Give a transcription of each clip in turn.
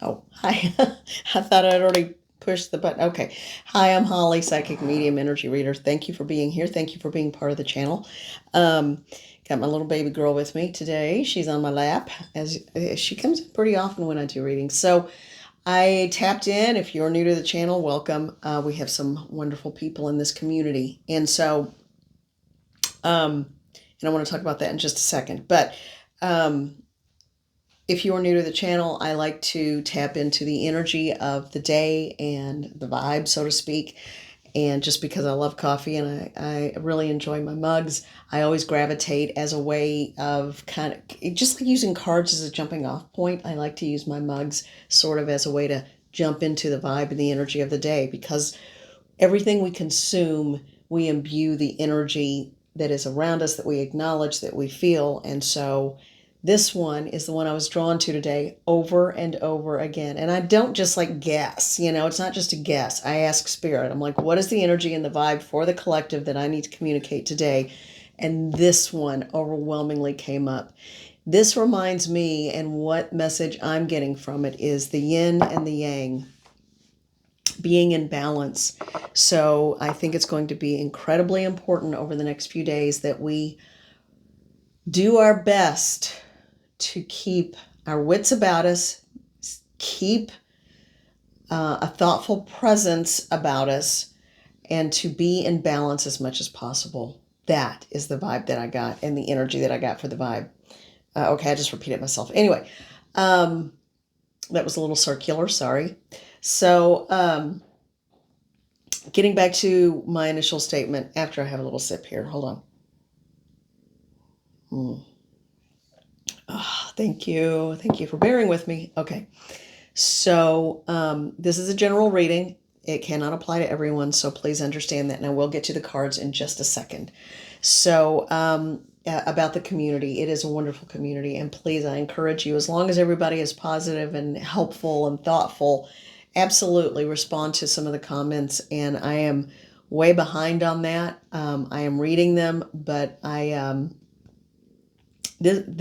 Oh, hi. I thought I'd already pushed the button. Okay. Hi, I'm Holly, Psychic Medium Energy Reader. Thank you for being here. Thank you for being part of the channel. Um, got my little baby girl with me today. She's on my lap, as she comes in pretty often when I do readings. So I tapped in. If you're new to the channel, welcome. We have some wonderful people in this community. And so, and I want to talk about that in just a second. But if you are new to the channel, I like to tap into the energy of the day and the vibe, so to speak. And just because I love coffee and I really enjoy my mugs, I always gravitate as a way of kind of, just like using cards as a jumping off point, I like to use my mugs sort of as a way to jump into the vibe and the energy of the day, because everything we consume, we imbue the energy that is around us, that we acknowledge, that we feel. And so this one is the one I was drawn to today over and over again. And I don't just like guess, it's not just a guess. I ask Spirit. I'm like, what is the energy and the vibe for the collective that I need to communicate today? And this one overwhelmingly came up. This reminds me, and what message I'm getting from it is the yin and the yang being in balance. So I think it's going to be incredibly important over the next few days that we do our best to keep our wits about us, keep a thoughtful presence about us, and to be in balance as much as possible. That is the vibe that I got and the energy that I got for the vibe. Okay, I just repeated myself. Anyway, that was a little circular, sorry. So getting back to my initial statement after I have a little sip here. Hold on. Oh, thank you. Thank you for bearing with me. Okay. So this is a general reading. It cannot apply to everyone, so please understand that. And I will get to the cards in just a second. So about the community, it is a wonderful community. And please, I encourage you, as long as everybody is positive and helpful and thoughtful, absolutely respond to some of the comments. And I am way behind on that. I am reading them, but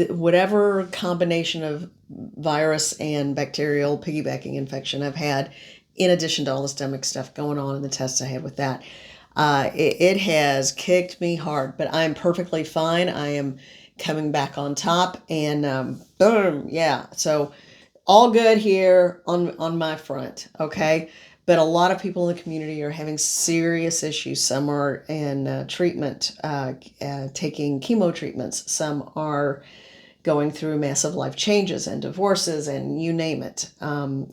whatever combination of virus and bacterial piggybacking infection I've had, in addition to all the stomach stuff going on and the tests I had with that, it has kicked me hard, but I'm perfectly fine. I am coming back on top, and boom, yeah. So all good here on my front, okay? But a lot of people in the community are having serious issues. Some are in treatment, taking chemo treatments. Some are going through massive life changes and divorces and you name it,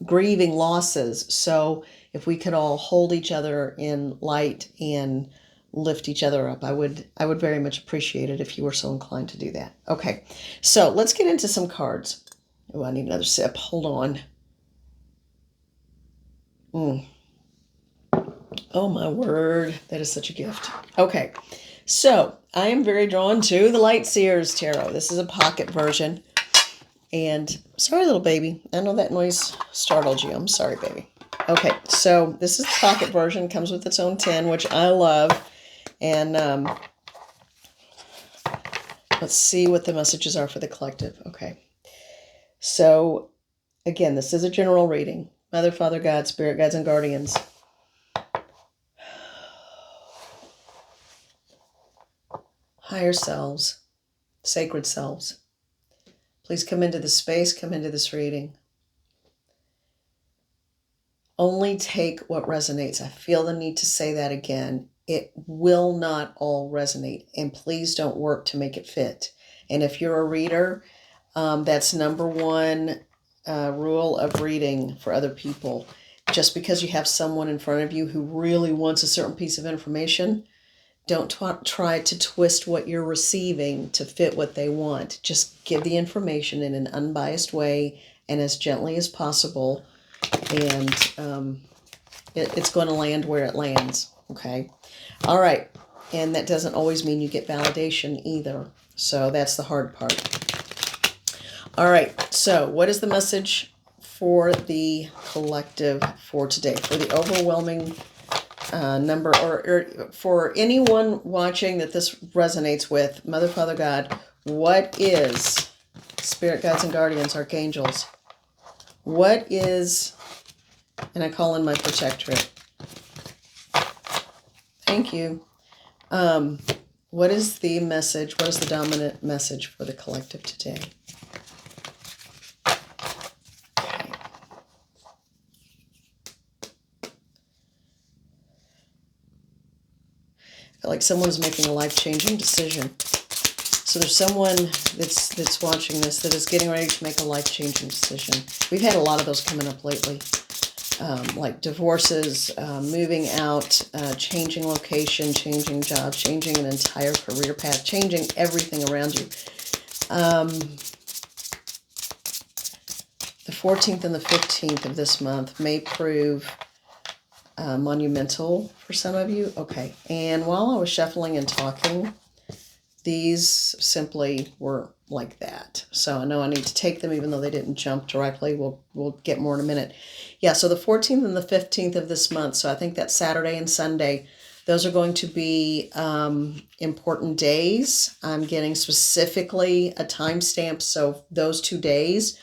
grieving losses. So if we could all hold each other in light and lift each other up, I would very much appreciate it if you were so inclined to do that. Okay, so let's get into some cards. Oh, I need another sip. Hold on. Oh my word, that is such a gift. Okay, so I am very drawn to the Light Seers Tarot. This is a pocket version. And sorry, little baby. I know that noise startled you. I'm sorry, baby. Okay, so this is the pocket version. Comes with its own tin, which I love. And let's see what the messages are for the collective. Okay, so again, this is a general reading. Mother, Father, God, Spirit, Guides, and Guardians. Higher selves, sacred selves. Please come into the space, come into this reading. Only take what resonates. I feel the need to say that again. It will not all resonate, and please don't work to make it fit. And if you're a reader, that's number one rule of reading for other people. Just because you have someone in front of you who really wants a certain piece of information, don't try to twist what you're receiving to fit what they want. Just give the information in an unbiased way and as gently as possible, and it's going to land where it lands, okay? All right, and that doesn't always mean you get validation either, so that's the hard part. All right, so what is the message for the collective for today, for the overwhelming number, or for anyone watching that this resonates with? Mother, Father, God, what is Spirit, Guides, and Guardians, Archangels? What is, and I call in my protectorate. Thank you. What is the message? What is the dominant message for the collective today? Okay. I feel like someone's making a life-changing decision. So there's someone that's watching this that is getting ready to make a life-changing decision. We've had a lot of those coming up lately, like divorces, moving out, changing location, changing jobs, changing an entire career path, changing everything around you. The 14th and the 15th of this month may prove monumental for some of you. Okay, and while I was shuffling and talking, these simply were like that. So I know I need to take them even though they didn't jump directly. We'll get more in a minute. Yeah, so the 14th and the 15th of this month, so I think that's Saturday and Sunday, those are going to be important days. I'm getting specifically a timestamp, so those 2 days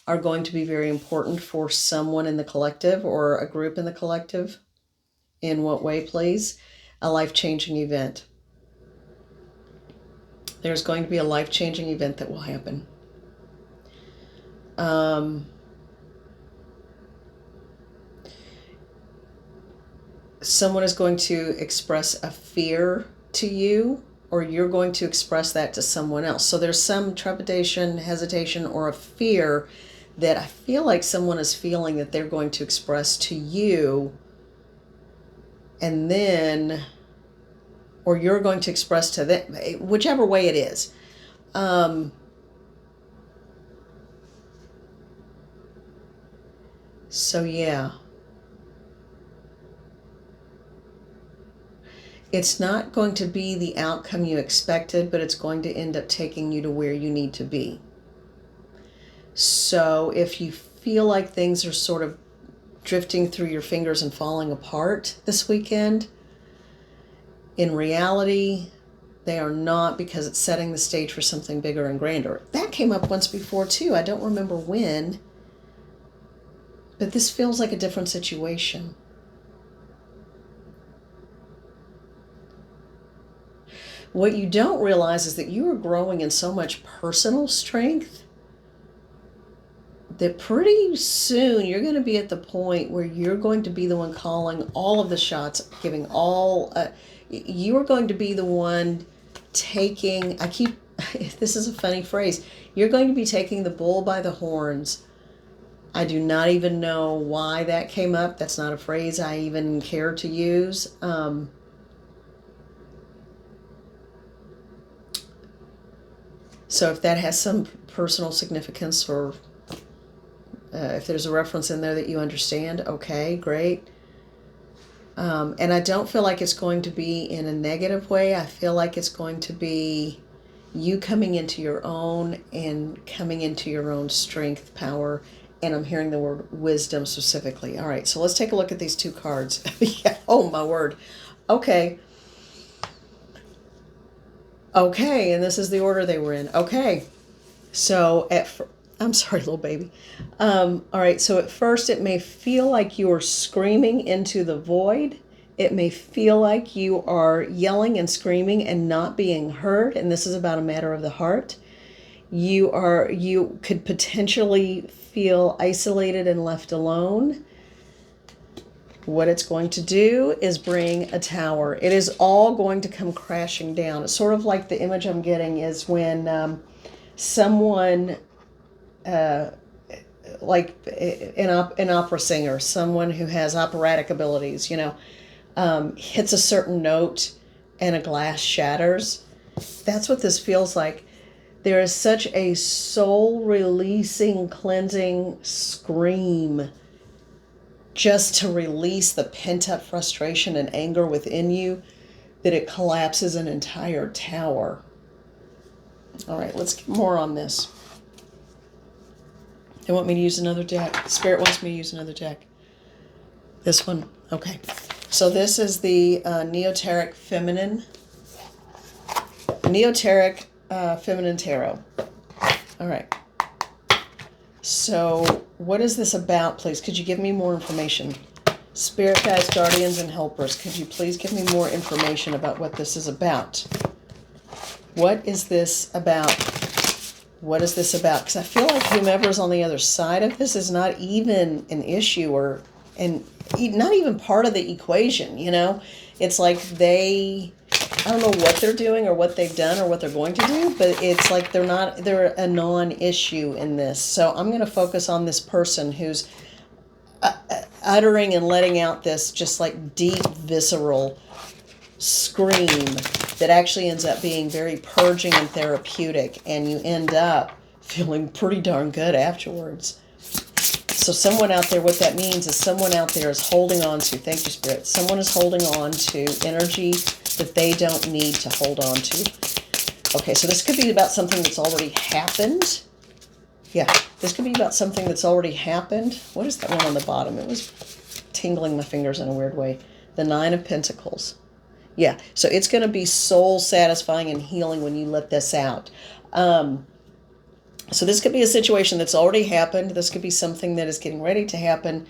are going to be very important for someone in the collective or a group in the collective. In what way, please? A life-changing event. There's going to be a life-changing event that will happen. Someone is going to express a fear to you, or you're going to express that to someone else. So there's some trepidation, hesitation, or a fear that I feel like someone is feeling that they're going to express to you, and then, or you're going to express to them, whichever way it is. So yeah, it's not going to be the outcome you expected, but it's going to end up taking you to where you need to be. So if you feel like things are sort of drifting through your fingers and falling apart this weekend, in reality, they are not, because it's setting the stage for something bigger and grander. That came up once before too. I don't remember when, but this feels like a different situation. What you don't realize is that you are growing in so much personal strength that pretty soon you're going to be at the point where you're going to be the one calling all of the shots, giving all, you are going to be the one taking, this is a funny phrase, you're going to be taking the bull by the horns. I do not even know why that came up. That's not a phrase I even care to use. So if that has some personal significance, or if there's a reference in there that you understand, okay, great. And I don't feel like it's going to be in a negative way. I feel like it's going to be you coming into your own and coming into your own strength, power, and I'm hearing the word wisdom specifically. All right, so let's take a look at these 2 cards. Yeah, oh my word. Okay. Okay, and this is the order they were in. Okay, so I'm sorry, little baby. All right, so at first it may feel like you're screaming into the void. It may feel like you are yelling and screaming and not being heard, and this is about a matter of the heart. You could potentially feel isolated and left alone. What it's going to do is bring a tower. It is all going to come crashing down. It's sort of like the image I'm getting is when someone, like an opera singer, someone who has operatic abilities, hits a certain note and a glass shatters. That's what this feels like. There is such a soul-releasing, cleansing scream just to release the pent-up frustration and anger within you that it collapses an entire tower. All right, let's get more on this. They want me to use another deck. Spirit wants me to use another deck. This one? Okay. So this is the Neoteric Feminine Feminine Tarot. All right. So what is this about, please? Could you give me more information? Spirit guides, guardians, and helpers, could you please give me more information about what this is about? What is this about? What is this about? Because I feel like whomever's on the other side of this is not even an issue and not even part of the equation, you know? It's like I don't know what they're doing or what they've done or what they're going to do, but it's like they're a non-issue in this. So I'm going to focus on this person who's uttering and letting out this just like deep, visceral scream that actually ends up being very purging and therapeutic, and you end up feeling pretty darn good afterwards. So someone out there, what that means is someone out there is holding on to, thank you, Spirit, someone is holding on to energy that they don't need to hold on to. Okay, so this could be about something that's already happened. Yeah, this could be about something that's already happened. What is that one on the bottom? It was tingling my fingers in a weird way. The Nine of Pentacles. Yeah, so it's going to be soul satisfying and healing when you let this out. So this could be a situation that's already happened. This could be something that is getting ready to happen.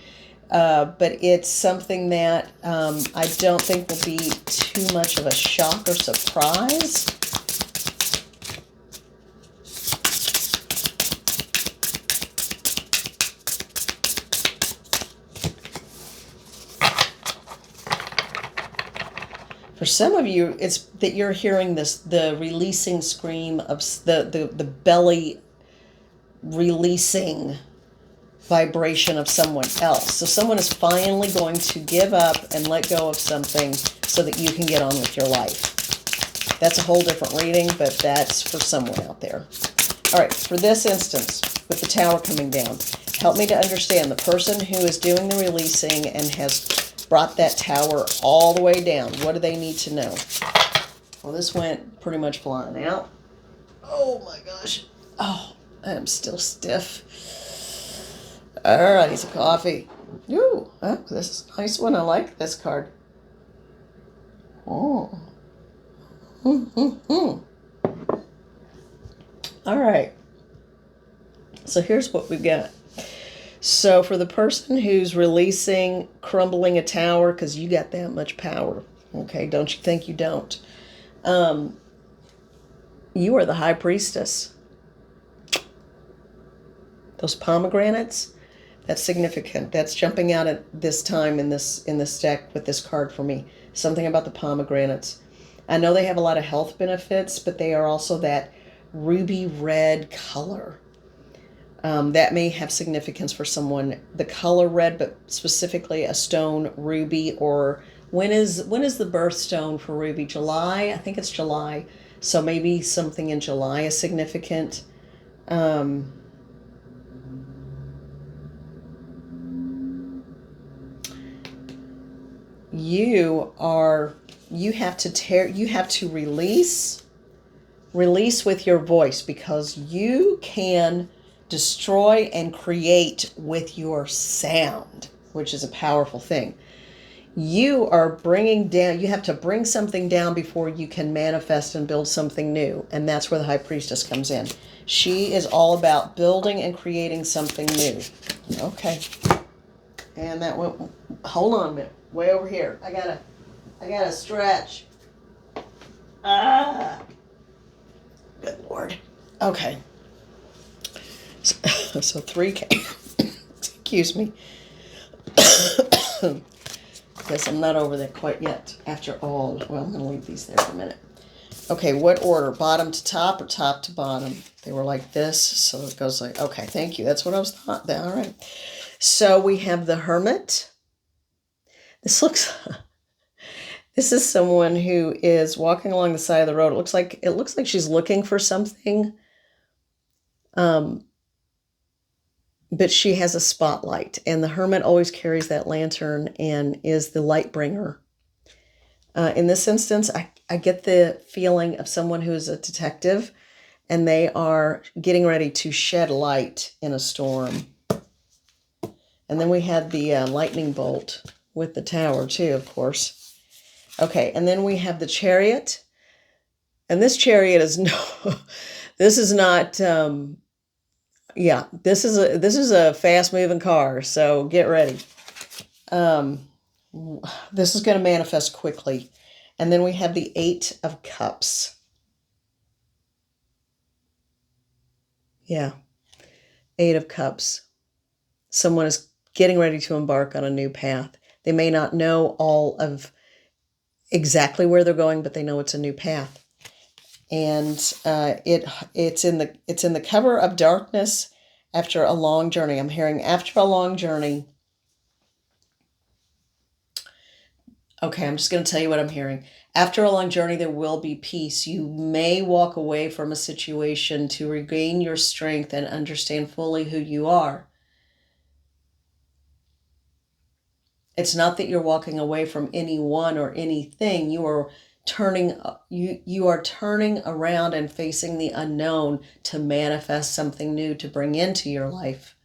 But it's something that I don't think will be too much of a shock or surprise. For some of you, it's that you're hearing the releasing scream of the belly releasing vibration of someone else. So someone is finally going to give up and let go of something so that you can get on with your life. That's a whole different reading, but that's for someone out there. All right, for this instance, with the Tower coming down, help me to understand the person who is doing the releasing and has brought that Tower all the way down. What do they need to know? Well, this went pretty much flying out. Oh my gosh. Oh, I'm still stiff. All right, some coffee. Ooh, oh, this is a nice one. I like this card. Oh. All right. So here's what we've got. So for the person who's releasing, crumbling a tower, because you got that much power, okay? Don't you think you don't? You are the High Priestess. Those pomegranates, that's significant. That's jumping out at this time in this deck with this card for me. Something about the pomegranates. I know they have a lot of health benefits, but they are also that ruby red color. That may have significance for someone. The color red, but specifically a stone ruby, or when is the birthstone for ruby? July? I think it's July. So maybe something in July is significant. You have to release with your voice, because you can destroy and create with your sound, which is a powerful thing. You are bringing down, you have to bring something down before you can manifest and build something new. And that's where the High Priestess comes in. She is all about building and creating something new. Okay. And that went, hold on a minute, way over here. I gotta stretch. Good Lord. Okay. So 3K. Excuse me. Guess I'm not over that quite yet. After all, well, I'm going to leave these there for a minute. Okay, what order? Bottom to top or top to bottom? They were like this, so it goes like, okay, thank you. That's what I was thought. All right. So we have the Hermit. This is someone who is walking along the side of the road. It looks like she's looking for something. But she has a spotlight, and the Hermit always carries that lantern and is the light bringer. In this instance, I get the feeling of someone who is a detective, and they are getting ready to shed light in a storm. And then we had the lightning bolt with the Tower too, of course. Okay, and then we have the Chariot. And this Chariot is this is not Yeah, this is a fast moving car, so get ready. Um, this is going to manifest quickly. And then we have the Eight of Cups. Yeah, Eight of Cups. Someone is getting ready to embark on a new path. They may not know all of exactly where they're going, but they know it's a new path. And it's in the cover of darkness after a long journey. I'm hearing after a long journey. Okay, I'm just going to tell you what I'm hearing. After a long journey, there will be peace. You may walk away from a situation to regain your strength and understand fully who you are. It's not that you're walking away from anyone or anything. You are turning around and facing the unknown to manifest something new to bring into your life.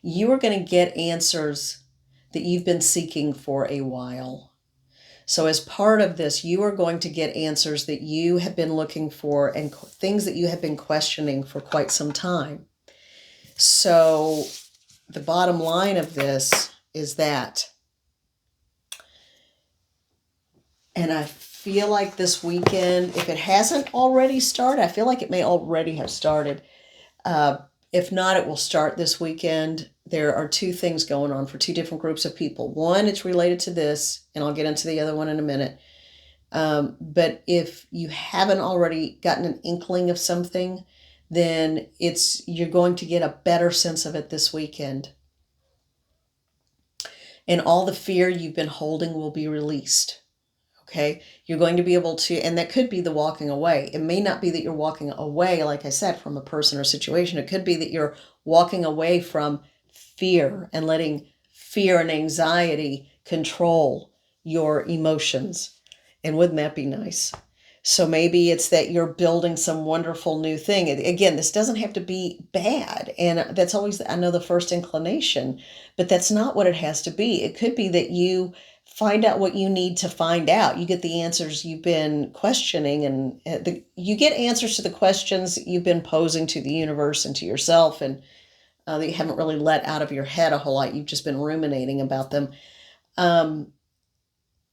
You are going to get answers that you've been seeking for a while. So, as part of this, you are going to get answers that you have been looking for and things that you have been questioning for quite some time. So, the bottom line of this is that, and I feel like this weekend, if it hasn't already started, I feel like it may already have started. Uh, if not, it will start this weekend. There are two things going on for two different groups of people. One, it's related to this, and I'll get into the other one in a minute. But if you haven't already gotten an inkling of something, then you're going to get a better sense of it this weekend. And all the fear you've been holding will be released. Okay, you're going to be able to, and that could be the walking away. It may not be that you're walking away, like I said, from a person or situation. It could be that you're walking away from fear and letting fear and anxiety control your emotions. And wouldn't that be nice? So maybe it's that you're building some wonderful new thing. Again, this doesn't have to be bad. And that's always, I know, the first inclination, but that's not what it has to be. It could be that you find out what you need to find out. You get the answers you've been questioning, and you get answers to the questions you've been posing to the universe and to yourself, and that you haven't really let out of your head a whole lot. You've just been ruminating about them.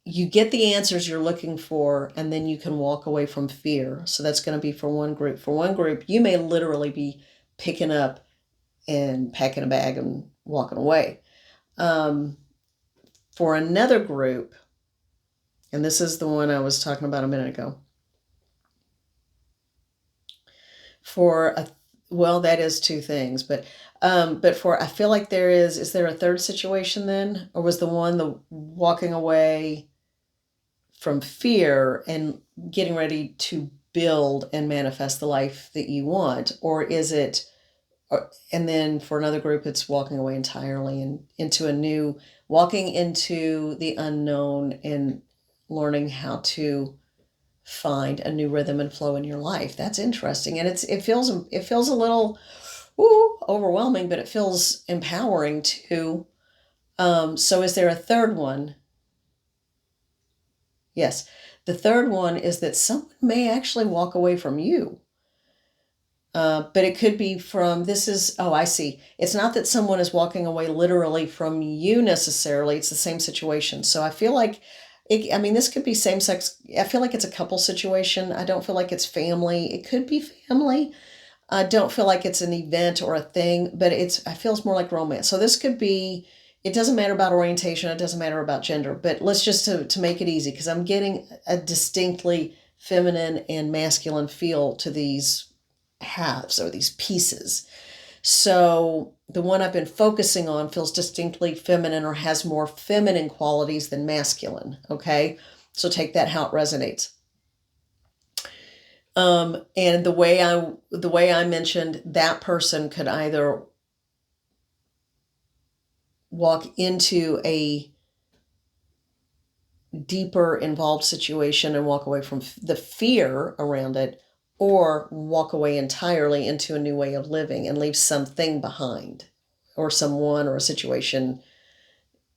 You get the answers you're looking for, and then you can walk away from fear. So that's going to be for one group. For one group, you may literally be picking up and packing a bag and walking away. For another group, and this is the one I was talking about a minute ago. Well, that is two things, but I feel like is there a third situation then? Or was the walking away from fear and getting ready to build and manifest the life that you want? Or is it, and then for another group, it's walking away entirely and walking into the unknown and learning how to find a new rhythm and flow in your life. That's interesting. And it feels a little overwhelming, but it feels empowering too. So is there a third one? Yes. The third one is that someone may actually walk away from you. But it could be I see. It's not that someone is walking away literally from you necessarily. It's the same situation. So I feel like, this could be same sex. I feel like it's a couple situation. I don't feel like it's family. It could be family. I don't feel like it's an event or a thing, but I feel it's more like romance. So this could be, it doesn't matter about orientation. It doesn't matter about gender, but let's just to make it easy, because I'm getting a distinctly feminine and masculine feel to these halves or these pieces. So the one I've been focusing on feels distinctly feminine or has more feminine qualities than masculine. Okay. So take that how it resonates. And the way I mentioned, that person could either walk into a deeper involved situation and walk away from the fear around it, or walk away entirely into a new way of living and leave something behind, or someone or a situation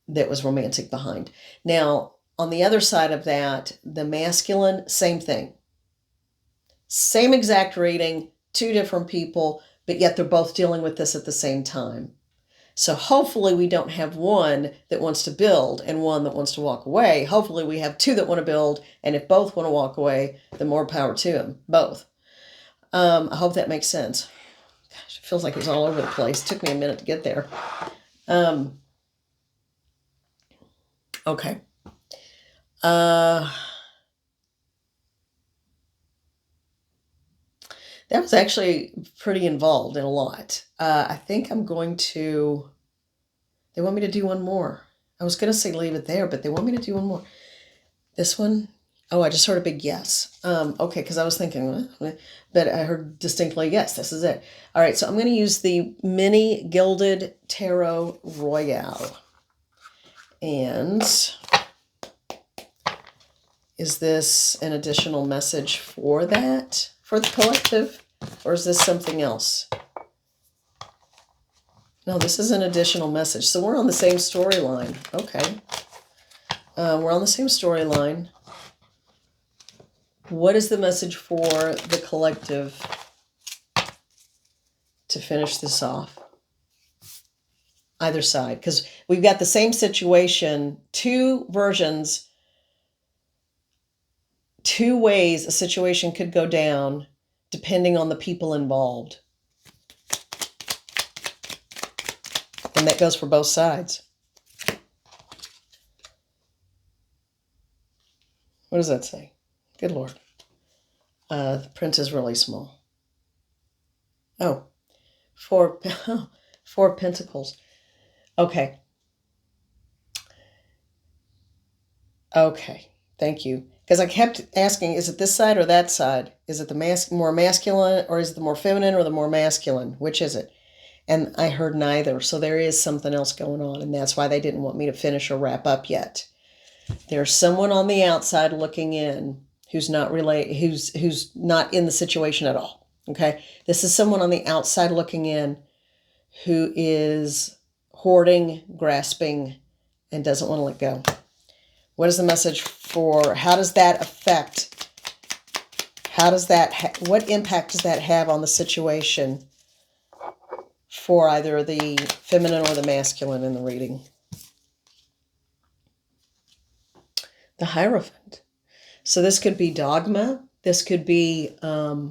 that was romantic behind. Now, on the other side of that, the masculine, same thing. Same exact reading, two different people, but yet they're both dealing with this at the same time. So hopefully we don't have one that wants to build and one that wants to walk away. Hopefully we have two that want to build, and if both want to walk away, then more power to them, both. I hope that makes sense. Gosh, it feels like it was all over the place. It took me a minute to get there. Okay. That was actually pretty involved in a lot. I think I'm going to... They want me to do one more. I was going to say leave it there, but they want me to do one more. This one? Oh, I just heard a big yes. Okay, because I was thinking, but I heard distinctly yes, this is it. All right, so I'm going to use the Mini Gilded Tarot Royale. And is this an additional message for that, for the collective? Or is this something else? No, this is an additional message. So we're on the same storyline. Okay. We're on the same storyline. What is the message for the collective to finish this off? Either side. Because we've got the same situation, two versions, two ways a situation could go down depending on the people involved. And that goes for both sides. What does that say? Good Lord. The print is really small. Oh, four pentacles. Okay. Okay. Thank you. Because I kept asking, is it this side or that side? Is it the more masculine, or is it the more feminine or the more masculine? Which is it? And I heard neither. So there is something else going on, and that's why they didn't want me to finish or wrap up yet. There's someone on the outside looking in who's not who's not in the situation at all. Okay? This is someone on the outside looking in who is hoarding, grasping, and doesn't want to let go. What is the message for, how does that affect, what impact does that have on the situation for either the feminine or the masculine in the reading? The Hierophant. So this could be dogma. This could be, I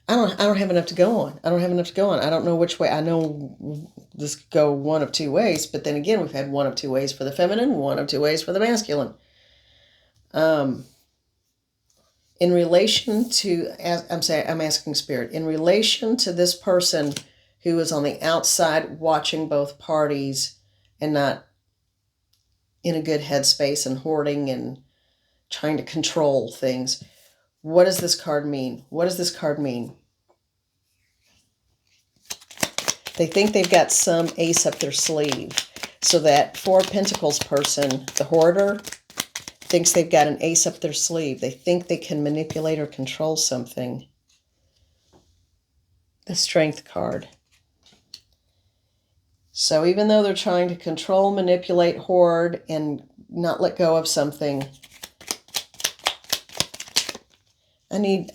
don't have enough to go on. I don't know which way. I know this could go one of two ways, but then again, we've had one of two ways for the feminine, one of two ways for the masculine. In relation to, I'm asking Spirit, in relation to this person who is on the outside watching both parties and not in a good headspace and hoarding and trying to control things. What does this card mean? What does this card mean? They think they've got some ace up their sleeve. So that Four of Pentacles person, the hoarder, thinks they've got an ace up their sleeve. They think they can manipulate or control something. The Strength card. So even though they're trying to control, manipulate, hoard, and not let go of something, I need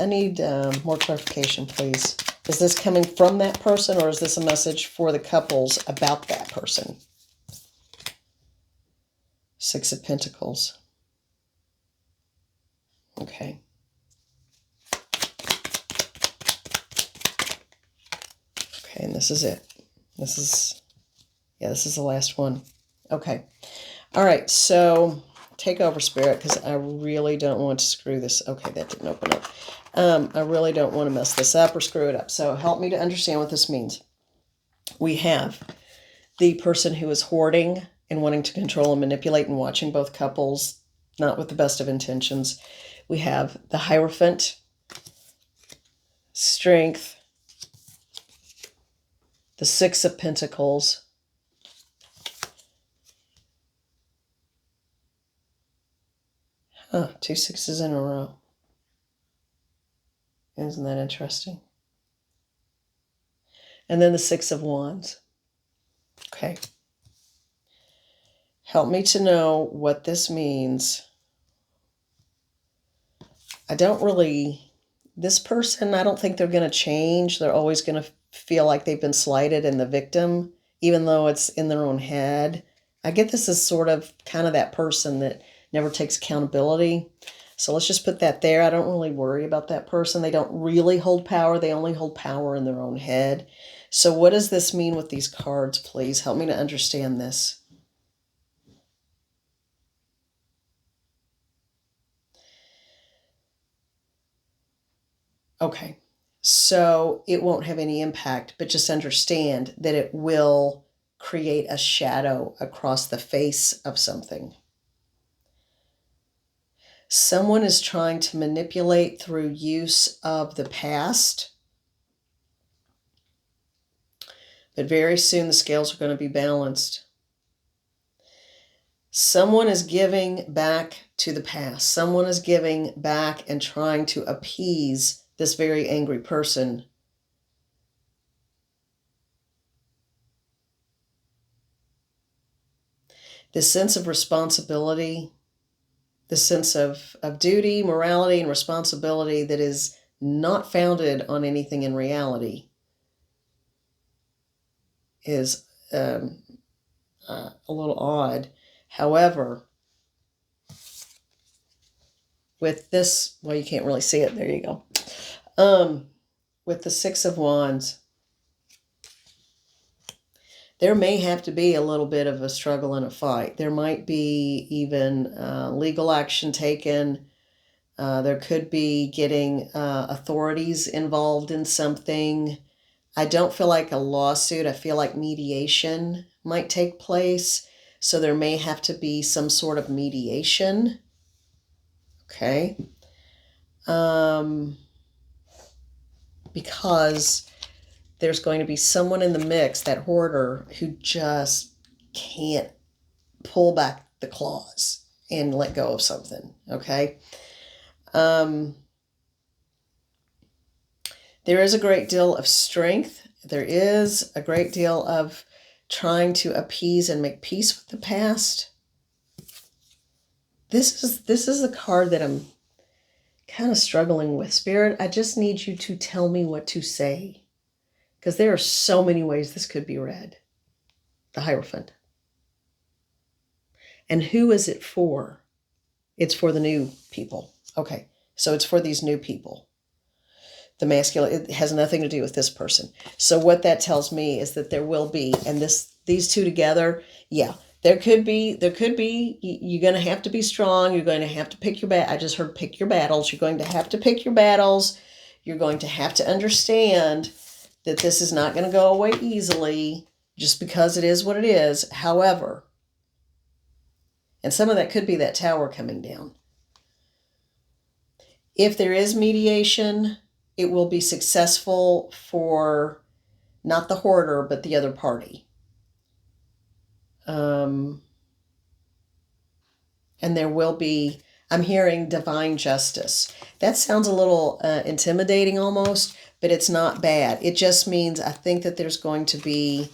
more clarification, please. Is this coming from that person, or is this a message for the couples about that person? Six of Pentacles. Okay. Okay, and this is it. This is the last one. Okay. All right, so take over, Spirit, because I really don't want to screw this. Okay, that didn't open up. I really don't want to mess this up or screw it up. So help me to understand what this means. We have the person who is hoarding and wanting to control and manipulate and watching both couples, not with the best of intentions. We have the Hierophant, Strength, the Six of Pentacles, two sixes in a row. Isn't that interesting? And then the Six of Wands. Okay. Help me to know what this means I don't really, this person, I don't think they're going to change. They're always going to feel like they've been slighted and the victim, even though it's in their own head. I get this as sort of kind of that person that never takes accountability. So let's just put that there. I don't really worry about that person. They don't really hold power. They only hold power in their own head. So what does this mean with these cards, please? Help me to understand this. Okay, so it won't have any impact, but just understand that it will create a shadow across the face of something. Someone is trying to manipulate through use of the past, but very soon the scales are going to be balanced. Someone is giving back to the past. Someone is giving back and trying to appease this very angry person. This sense of responsibility, the sense of duty, morality, and responsibility that is not founded on anything in reality is a little odd. However, with this, well, you can't really see it. There you go. With the Six of Wands, there may have to be a little bit of a struggle and a fight. There might be even legal action taken. There could be getting authorities involved in something. I don't feel like a lawsuit. I feel like mediation might take place. So there may have to be some sort of mediation. Okay. Because there's going to be someone in the mix, that hoarder, who just can't pull back the claws and let go of something. Okay. There is a great deal of strength. There is a great deal of trying to appease and make peace with the past. This is the card that I'm kind of struggling with. Spirit, I just need you to tell me what to say, because there are so many ways this could be read. The Hierophant. And who is it for? It's for the new people. Okay, so it's for these new people. The masculine, it has nothing to do with this person. So what that tells me is that there will be, and these two together, yeah, there could be, you're going to have to be strong. You're going to have to pick your I just heard pick your battles. You're going to have to pick your battles. You're going to have to understand that this is not going to go away easily just because it is what it is. However, and some of that could be that tower coming down. If there is mediation, it will be successful for not the hoarder, but the other party. And there will be, I'm hearing divine justice. That sounds a little intimidating almost, but it's not bad. It just means I think that there's going to be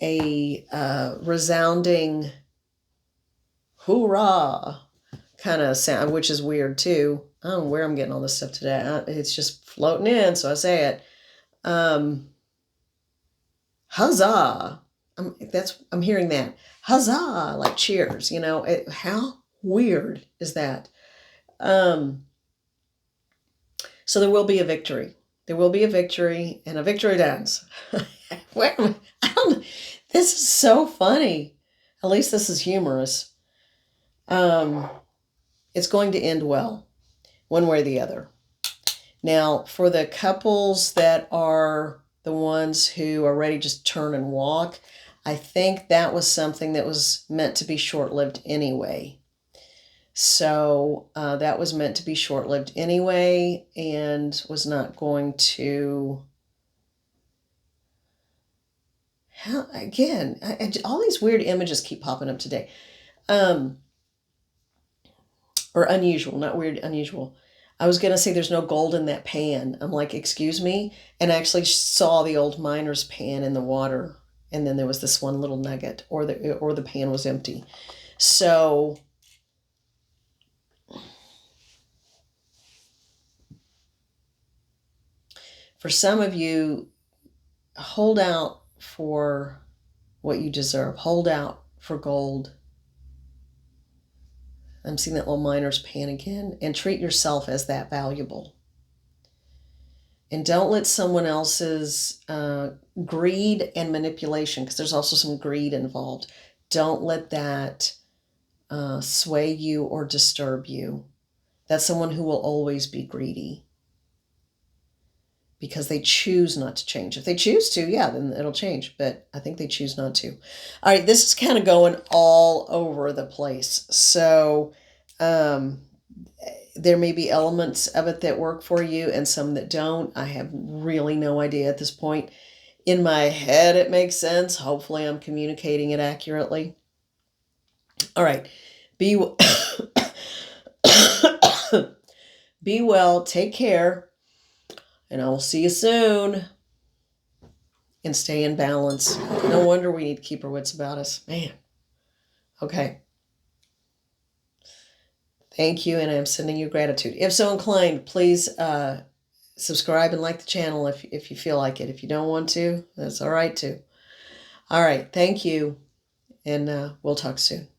a resounding hoorah kind of sound, which is weird too. I don't know where I'm getting all this stuff today. It's just floating in, so I say it. Huzzah! I'm hearing that. Huzzah! Like cheers, you know. How weird is that? So there will be a victory. There will be a victory, and a victory dance. This is so funny. At least this is humorous. It's going to end well, one way or the other. Now, for the couples that are the ones who are ready to just turn and walk, I think that was something that was meant to be short-lived anyway. So that was meant to be short-lived anyway and was not going to... Again, all these weird images keep popping up today. Or unusual, not weird, unusual. I was going to say there's no gold in that pan. I'm like, excuse me? And I actually saw the old miner's pan in the water. And then there was this one little nugget, or the pan was empty. So For some of you, hold out for what you deserve. Hold out for gold. I'm seeing that little miner's pan again. And treat yourself as that valuable. And don't let someone else's greed and manipulation, because there's also some greed involved, don't let that sway you or disturb you. That's someone who will always be greedy because they choose not to change. If they choose to, yeah, then it'll change. But I think they choose not to. All right, this is kind of going all over the place. So there may be elements of it that work for you and some that don't. I have really no idea at this point. In my head, it makes sense. Hopefully, I'm communicating it accurately. All right. Be be well. Take care. And I will see you soon. And stay in balance. No wonder we need to keep our wits about us. Man. Okay. Thank you, and I'm sending you gratitude. If so inclined, please subscribe and like the channel if you feel like it. If you don't want to, that's all right too. All right. Thank you, and we'll talk soon.